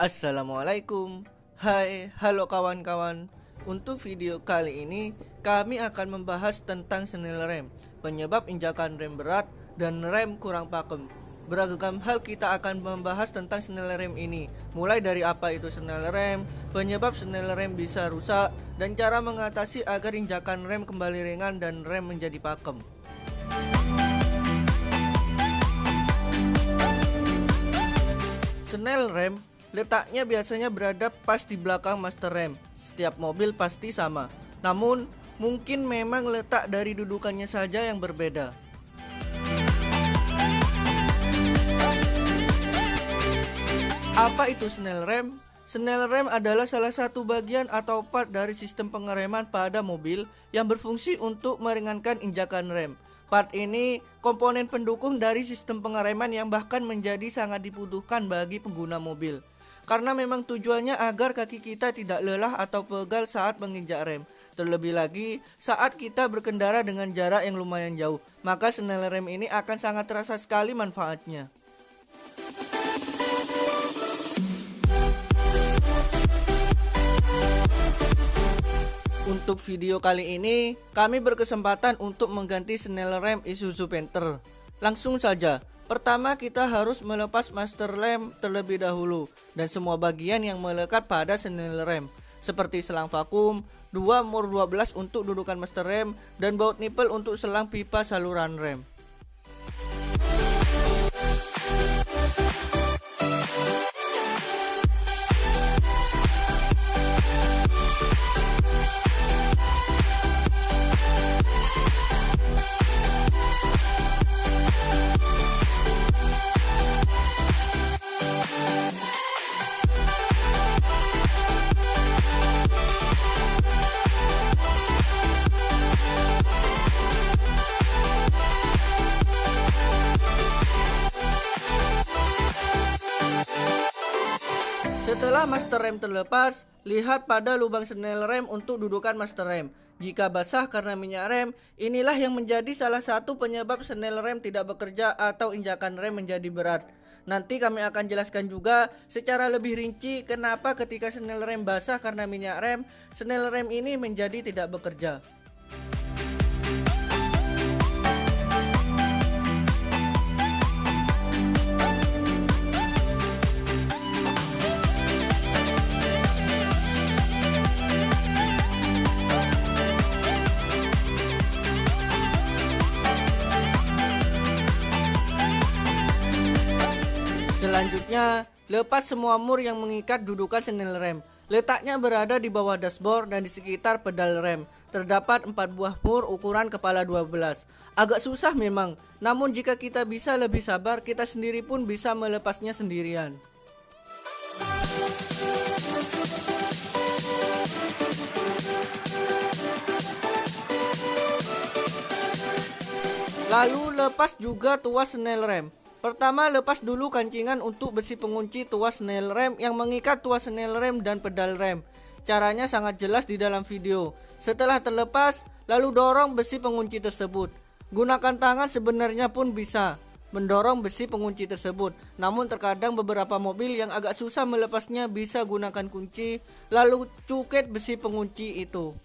Assalamualaikum. Hai, halo kawan-kawan. Untuk video kali ini kami akan membahas tentang snel rem, penyebab injakan rem berat dan rem kurang pakem. Beragam hal kita akan membahas tentang snel rem ini, mulai dari apa itu snel rem, penyebab snel rem bisa rusak, dan cara mengatasi agar injakan rem kembali ringan dan rem menjadi pakem. Snel rem letaknya biasanya berada pas di belakang master rem. Setiap mobil pasti sama. Namun, mungkin memang letak dari dudukannya saja yang berbeda. Apa itu snel rem? Snel rem adalah salah satu bagian atau part dari sistem pengereman pada mobil yang berfungsi untuk meringankan injakan rem. Part ini komponen pendukung dari sistem pengereman yang bahkan menjadi sangat dibutuhkan bagi pengguna mobil. Karena memang tujuannya agar kaki kita tidak lelah atau pegal saat menginjak rem. Terlebih lagi saat kita berkendara dengan jarak yang lumayan jauh, maka snel rem ini akan sangat terasa sekali manfaatnya. Untuk video kali ini, kami berkesempatan untuk mengganti snel rem Isuzu Panther. Langsung saja. Pertama kita harus melepas master rem terlebih dahulu dan semua bagian yang melekat pada snel rem seperti selang vakum, 2 mur 12 untuk dudukan master rem, dan baut nipel untuk selang pipa saluran rem. Setelah master rem terlepas, lihat pada lubang snel rem untuk dudukan master rem. Jika basah karena minyak rem, inilah yang menjadi salah satu penyebab snel rem tidak bekerja atau injakan rem menjadi berat. Nanti kami akan jelaskan juga secara lebih rinci kenapa ketika snel rem basah karena minyak rem, snel rem ini menjadi tidak bekerja. Selanjutnya, lepas semua mur yang mengikat dudukan snel rem. Letaknya berada di bawah dashboard dan di sekitar pedal rem. Terdapat 4 buah mur ukuran kepala 12. Agak susah memang, namun jika kita bisa lebih sabar, kita sendiri pun bisa melepasnya sendirian. Lalu lepas juga tuas snel rem. Pertama, lepas dulu kancingan untuk besi pengunci tuas snel rem yang mengikat tuas snel rem dan pedal rem. Caranya sangat jelas di dalam video. Setelah terlepas, lalu dorong besi pengunci tersebut. Gunakan tangan sebenarnya pun bisa mendorong besi pengunci tersebut. Namun terkadang beberapa mobil yang agak susah melepasnya bisa gunakan kunci, lalu cuket besi pengunci itu.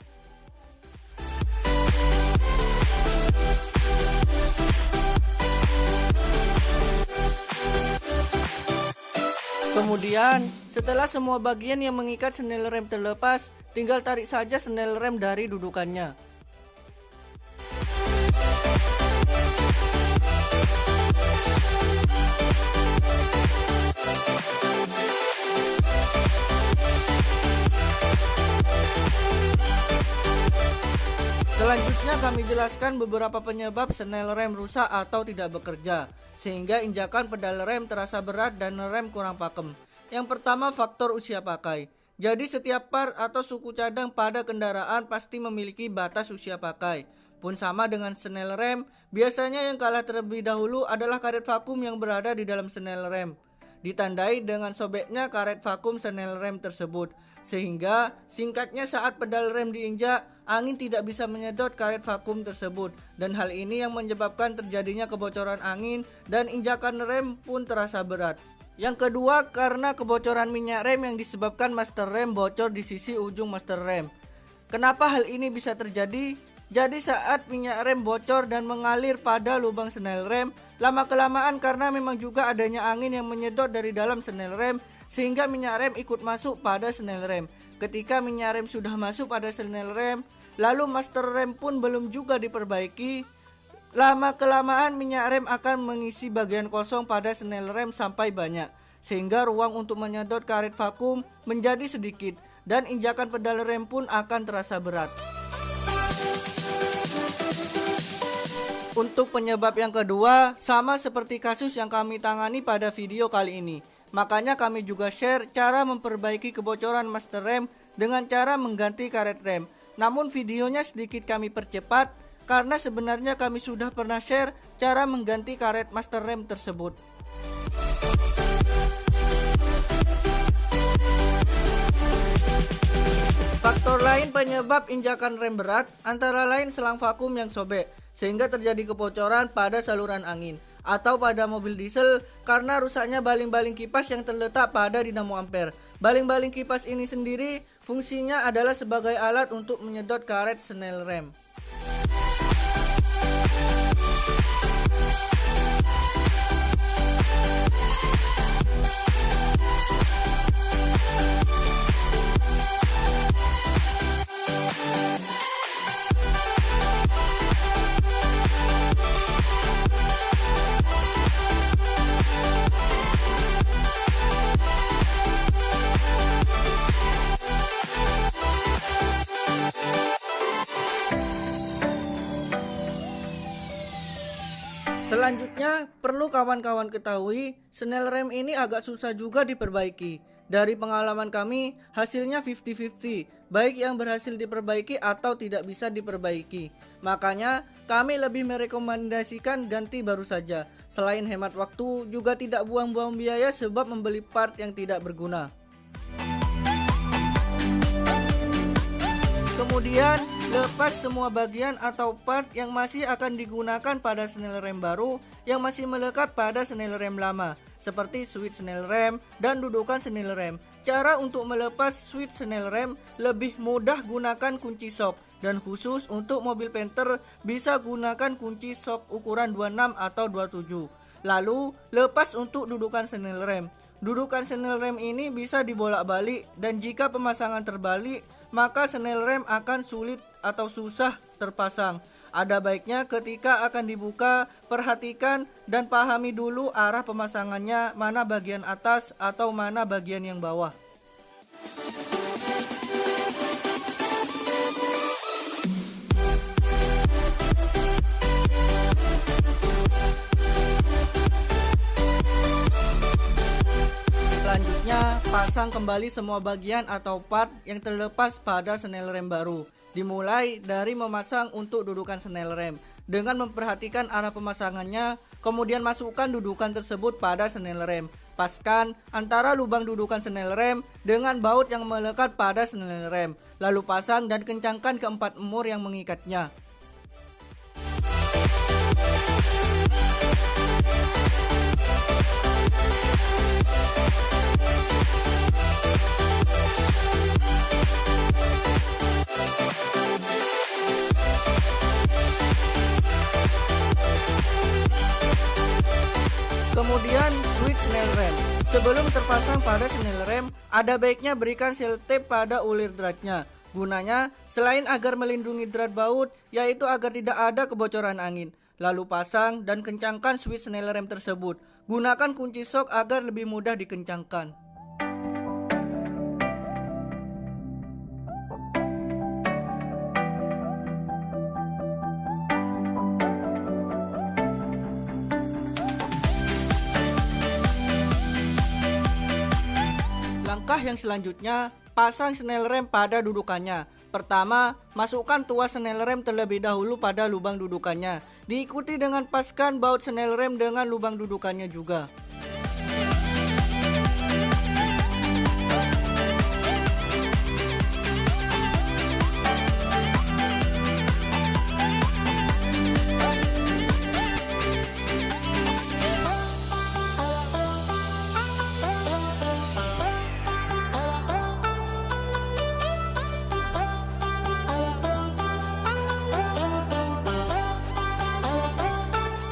Kemudian, setelah semua bagian yang mengikat snel rem terlepas, tinggal tarik saja snel rem dari dudukannya. Selanjutnya kami jelaskan beberapa penyebab snel rem rusak atau tidak bekerja, sehingga injakan pedal rem terasa berat dan rem kurang pakem. Yang pertama, faktor usia pakai. Jadi setiap part atau suku cadang pada kendaraan pasti memiliki batas usia pakai. Pun sama dengan snel rem, biasanya yang kalah terlebih dahulu adalah karet vakum yang berada di dalam snel rem. Ditandai dengan sobeknya karet vakum snel rem tersebut, sehingga singkatnya saat pedal rem diinjak, angin tidak bisa menyedot karet vakum tersebut, dan hal ini yang menyebabkan terjadinya kebocoran angin dan injakan rem pun terasa berat. Yang kedua, karena kebocoran minyak rem yang disebabkan master rem bocor di sisi ujung master rem. Kenapa hal ini bisa terjadi? Jadi saat minyak rem bocor dan mengalir pada lubang snell rem, lama-kelamaan karena memang juga adanya angin yang menyedot dari dalam snell rem, sehingga minyak rem ikut masuk pada snell rem. Ketika minyak rem sudah masuk pada snell rem, lalu master rem pun belum juga diperbaiki, lama-kelamaan minyak rem akan mengisi bagian kosong pada snell rem sampai banyak, sehingga ruang untuk menyedot karet vakum menjadi sedikit, dan injakan pedal rem pun akan terasa berat. Untuk penyebab yang kedua, sama seperti kasus yang kami tangani pada video kali ini. Makanya kami juga share cara memperbaiki kebocoran master rem dengan cara mengganti karet rem. Namun videonya sedikit kami percepat, karena sebenarnya kami sudah pernah share cara mengganti karet master rem tersebut. Faktor lain penyebab injakan rem berat antara lain selang vakum yang sobek, sehingga terjadi kebocoran pada saluran angin, atau pada mobil diesel karena rusaknya baling-baling kipas yang terletak pada dinamo ampere. Baling-baling kipas ini sendiri fungsinya adalah sebagai alat untuk menyedot karet snell rem. Selanjutnya, perlu kawan-kawan ketahui, snell rem ini agak susah juga diperbaiki. Dari pengalaman kami, hasilnya 50-50, baik yang berhasil diperbaiki atau tidak bisa diperbaiki. Makanya, kami lebih merekomendasikan ganti baru saja. Selain hemat waktu, juga tidak buang-buang biaya sebab membeli part yang tidak berguna. Kemudian, lepas semua bagian atau part yang masih akan digunakan pada snell rem baru yang masih melekat pada snell rem lama, seperti switch snell rem dan dudukan snell rem. Cara untuk melepas switch snell rem lebih mudah, gunakan kunci shock, dan khusus untuk mobil Panther bisa gunakan kunci shock ukuran 26 atau 27. Lalu, lepas untuk dudukan snell rem. Dudukan snell rem ini bisa dibolak-balik, dan jika pemasangan terbalik, maka snell rem akan sulit atau susah terpasang. Ada baiknya ketika akan dibuka, perhatikan dan pahami dulu arah pemasangannya, mana bagian atas atau mana bagian yang bawah. Selanjutnya, pasang kembali semua bagian atau part yang terlepas pada snell rem baru. Dimulai dari memasang untuk dudukan snell rem dengan memperhatikan arah pemasangannya, kemudian masukkan dudukan tersebut pada snell rem. Paskan antara lubang dudukan snell rem dengan baut yang melekat pada snell rem, lalu pasang dan kencangkan keempat emur yang mengikatnya. Kemudian switch snell rem. Sebelum terpasang pada snell rem, ada baiknya berikan seal tape pada ulir dratnya. Gunanya selain agar melindungi drat baut, yaitu agar tidak ada kebocoran angin. Lalu pasang dan kencangkan switch snell rem tersebut. Gunakan kunci shock agar lebih mudah dikencangkan. Langkah yang selanjutnya, pasang snell rem pada dudukannya. Pertama, masukkan tuas snell rem terlebih dahulu pada lubang dudukannya. Diikuti dengan paskan baut snell rem dengan lubang dudukannya juga.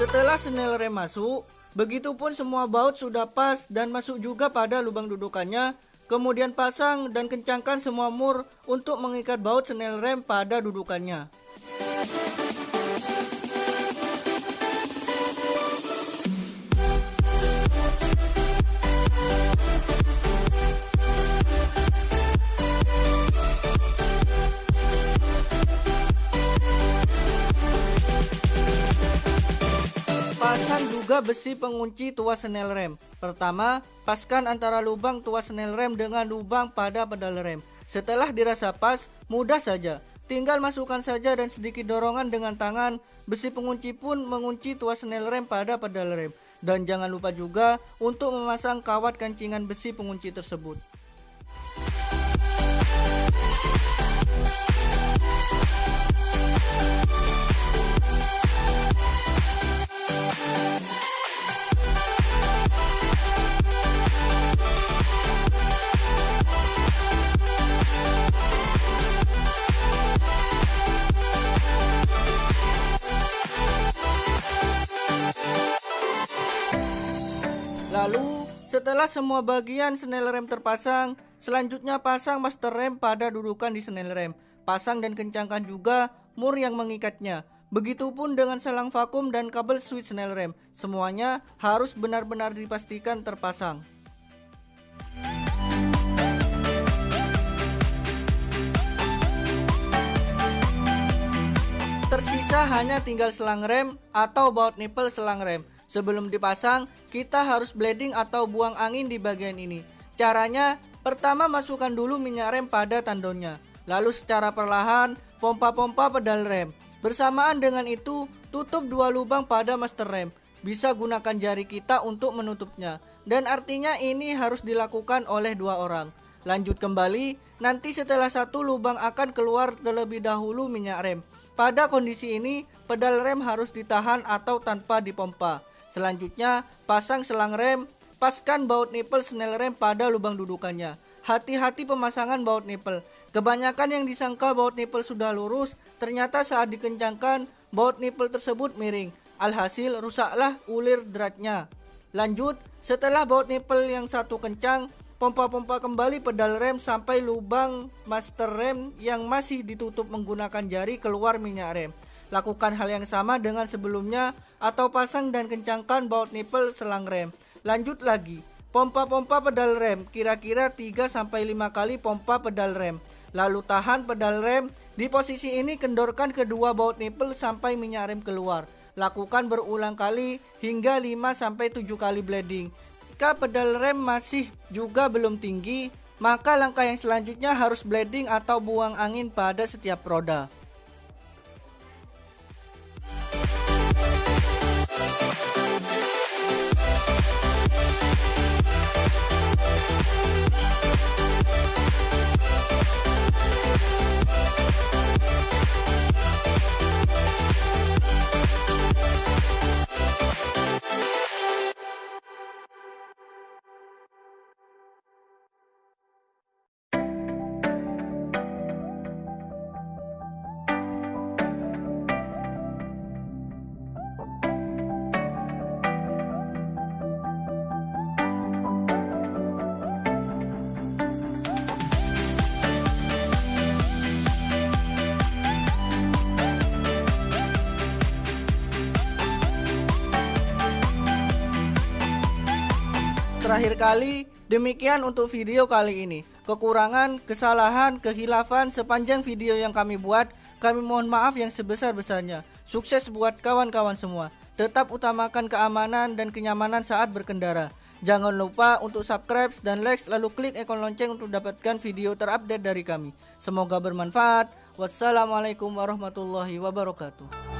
Setelah snell rem masuk, begitupun semua baut sudah pas dan masuk juga pada lubang dudukannya. Kemudian pasang dan kencangkan semua mur untuk mengikat baut snell rem pada dudukannya. Pasang juga besi pengunci tuas snell rem. Pertama, paskan antara lubang tuas snell rem dengan lubang pada pedal rem. Setelah dirasa pas, mudah saja. Tinggal masukkan saja dan sedikit dorongan dengan tangan. Besi pengunci pun mengunci tuas snell rem pada pedal rem. Dan jangan lupa juga untuk memasang kawat kancingan besi pengunci tersebut. Lalu, setelah semua bagian snell rem terpasang, selanjutnya pasang master rem pada dudukan di snell rem. Pasang dan kencangkan juga mur yang mengikatnya. Begitupun dengan selang vakum dan kabel switch snell rem. Semuanya harus benar-benar dipastikan terpasang. Tersisa hanya tinggal selang rem atau baut nipple selang rem. Sebelum dipasang, kita harus bleeding atau buang angin di bagian ini. Caranya, pertama masukkan dulu minyak rem pada tandonnya. Lalu secara perlahan, pompa-pompa pedal rem. Bersamaan dengan itu, tutup dua lubang pada master rem. Bisa gunakan jari kita untuk menutupnya. Dan artinya ini harus dilakukan oleh dua orang. Lanjut kembali, nanti setelah satu lubang akan keluar terlebih dahulu minyak rem. Pada kondisi ini, pedal rem harus ditahan atau tanpa dipompa. Selanjutnya, pasang selang rem, paskan baut nipple snell rem pada lubang dudukannya. Hati-hati pemasangan baut nipple. Kebanyakan yang disangka baut nipple sudah lurus, ternyata saat dikencangkan, baut nipple tersebut miring. Alhasil, rusaklah ulir dratnya. Lanjut, setelah baut nipple yang satu kencang, pompa-pompa kembali pedal rem sampai lubang master rem yang masih ditutup menggunakan jari keluar minyak rem. Lakukan hal yang sama dengan sebelumnya atau pasang dan kencangkan baut nipple selang rem. Lanjut lagi, pompa-pompa pedal rem, kira-kira 3-5 kali pompa pedal rem. Lalu tahan pedal rem, di posisi ini kendorkan kedua baut nipple sampai minyak rem keluar. Lakukan berulang kali hingga 5-7 kali bleeding. Jika pedal rem masih juga belum tinggi, maka langkah yang selanjutnya harus bleeding atau buang angin pada setiap roda. Terakhir kali, demikian untuk video kali ini. Kekurangan, kesalahan, kehilafan sepanjang video yang kami buat, kami mohon maaf yang sebesar-besarnya. Sukses buat kawan-kawan semua. Tetap utamakan keamanan dan kenyamanan saat berkendara. Jangan lupa untuk subscribe dan like, lalu klik ikon lonceng untuk dapatkan video terupdate dari kami. Semoga bermanfaat. Wassalamualaikum warahmatullahi wabarakatuh.